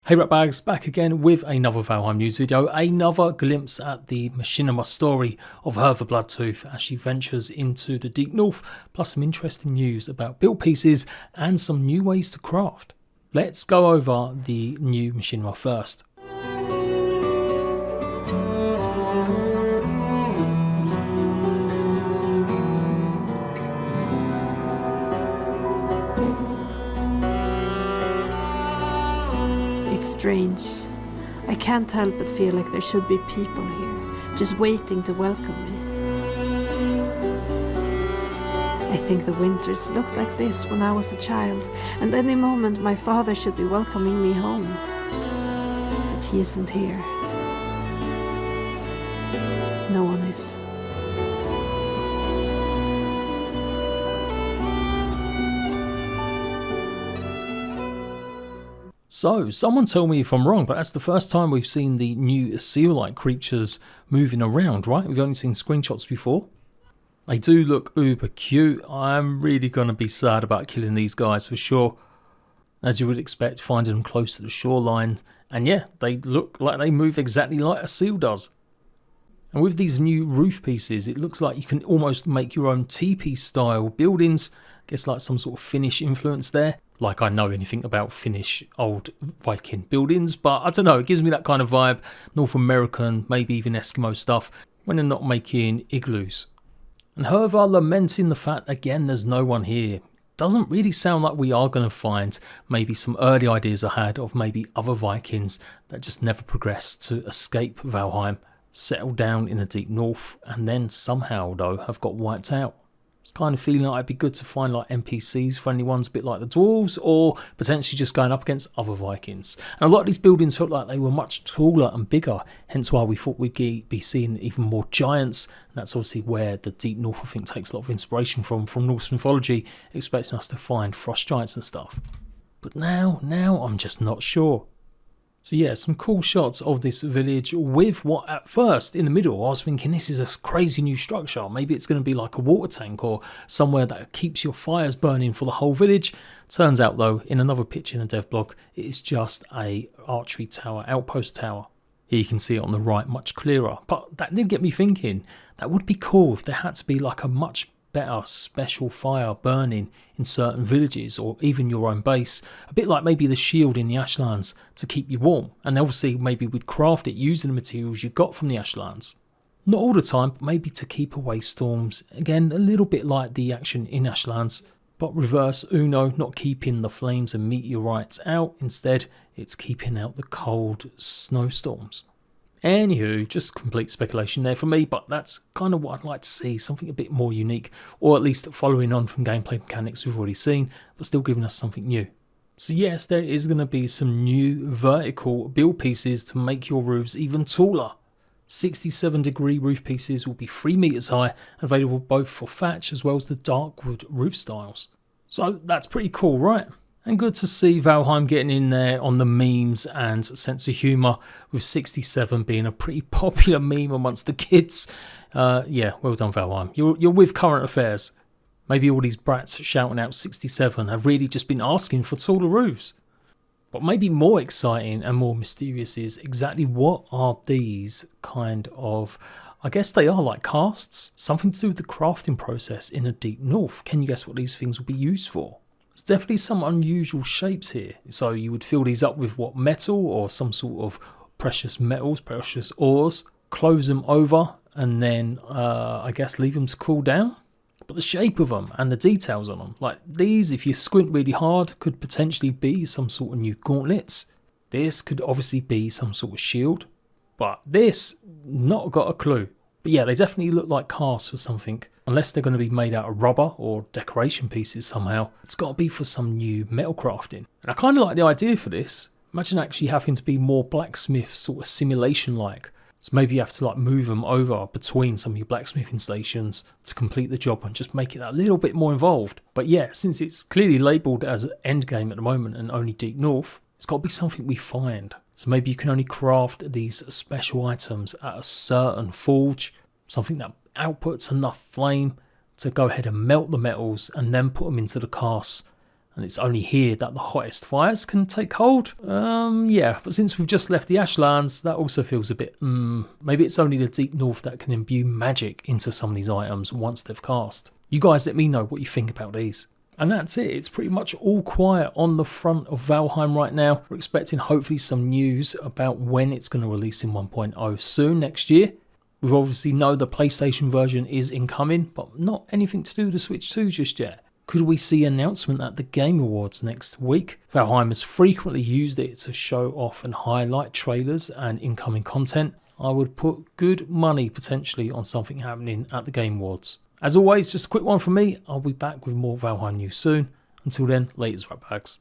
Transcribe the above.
Hey Ratbags, back again with another Valheim news video, another glimpse at the machinima story of her the Bloodtooth as she ventures into the deep north, plus some interesting news about build pieces and some new ways to craft. Let's go over the new machinima first. It's strange. I can't help but feel like there should be people here, just waiting to welcome me. I think the winters looked like this when I was a child, and any moment my father should be welcoming me home. But he isn't here. No one is. So, someone tell me if I'm wrong, but that's the first time we've seen the new seal-like creatures moving around, right? We've only seen screenshots before. They do look uber cute. I'm really going to be sad about killing these guys for sure. As you would expect, finding them close to the shoreline. And yeah, they look like they move exactly like a seal does. And with these new roof pieces, it looks like you can almost make your own teepee style buildings. I guess like some sort of Finnish influence there. Like I know anything about Finnish old Viking buildings, but I don't know, it gives me that kind of vibe. North American, maybe even Eskimo stuff, when they're not making igloos. And Hervar lamenting the fact, again, there's no one here. Doesn't really sound like we are going to find maybe some early ideas I had of maybe other Vikings that just never progressed to escape Valheim, settle down in the deep north, and then somehow, though, have got wiped out. It's kind of feeling like it'd be good to find like NPCs, friendly ones, a bit like the dwarves, or potentially just going up against other Vikings. And a lot of these buildings felt like they were much taller and bigger, hence why we thought we'd be seeing even more giants. And that's obviously where the deep north, I think, takes a lot of inspiration from Norse mythology, expecting us to find frost giants and stuff. But now I'm just not sure. So yeah, some cool shots of this village with what at first in the middle I was thinking this is a crazy new structure. Maybe it's going to be like a water tank or somewhere that keeps your fires burning for the whole village. Turns out though, in another picture in the dev blog, it is just a archery tower, outpost tower. Here you can see it on the right much clearer. But that did get me thinking, that would be cool if there had to be like a much better special fire burning in certain villages or even your own base, a bit like maybe the shield in the Ashlands to keep you warm, and obviously maybe we'd craft it using the materials you got from the Ashlands. Not all the time, but maybe to keep away storms, again a little bit like the action in Ashlands, but reverse Uno, not keeping the flames and meteorites out, instead it's keeping out the cold snowstorms. Anywho, just complete speculation there for me, but that's kind of what I'd like to see, something a bit more unique, or at least following on from gameplay mechanics we've already seen, but still giving us something new. So yes, there is going to be some new vertical build pieces to make your roofs even taller. 67-degree roof pieces will be 3 meters high, available both for thatch as well as the dark wood roof styles. So that's pretty cool, right? And good to see Valheim getting in there on the memes and sense of humour, with 67 being a pretty popular meme amongst the kids. Yeah, well done Valheim. You're with current affairs. Maybe all these brats shouting out 67 have really just been asking for taller roofs. But maybe more exciting and more mysterious is exactly what are these kind of, I guess they are like casts, something to do with the crafting process in the deep north. Can you guess what these things will be used for? There's definitely some unusual shapes here. So you would fill these up with what, metal or some sort of precious metals, precious ores, close them over and then I guess leave them to cool down. But the shape of them and the details on them, like these, if you squint really hard, could potentially be some sort of new gauntlets. This could obviously be some sort of shield, but this, not got a clue. But yeah, they definitely look like casts for something. Unless they're going to be made out of rubber or decoration pieces somehow. It's got to be for some new metal crafting. And I kind of like the idea for this. Imagine actually having to be more blacksmith sort of simulation like. So maybe you have to like move them over between some of your blacksmithing stations to complete the job and just make it a little bit more involved. But yeah, since it's clearly labelled as endgame at the moment and only deep north, it's got to be something we find. So maybe you can only craft these special items at a certain forge. Something that outputs enough flame to go ahead and melt the metals and then put them into the casts and it's only here that the hottest fires can take hold. Yeah, but since we've just left the Ashlands, that also feels a bit, maybe it's only the deep north that can imbue magic into some of these items once they've cast. You guys let me know what you think about these. And that's it, it's pretty much all quiet on the front of Valheim right now. We're expecting hopefully some news about when it's going to release in 1.0 soon next year. We obviously know the PlayStation version is incoming, but not anything to do with the Switch 2 just yet. Could we see an announcement at the Game Awards next week? Valheim has frequently used it to show off and highlight trailers and incoming content. I would put good money potentially on something happening at the Game Awards. As always, just a quick one from me. I'll be back with more Valheim news soon. Until then, laters, ratbags.